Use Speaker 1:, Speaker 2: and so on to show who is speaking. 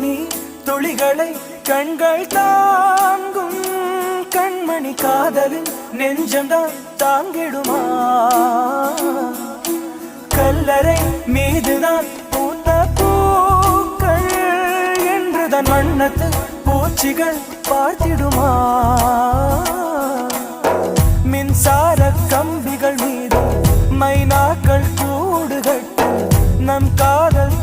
Speaker 1: நீர் துளிகளை கண்கள் தாங்கும் கண்மணி காதலின் நெஞ்சம்தான் தாங்கிடுமா கல்லறை மீதுதான் பூத்த பூக்கள் என்றுதான் வண்ணத்து பூச்சிகள் பார்த்திடுமா மின்சார கம்பிகள் மீது மைனாக்கள் கூடு கட்டும் நம் காதல்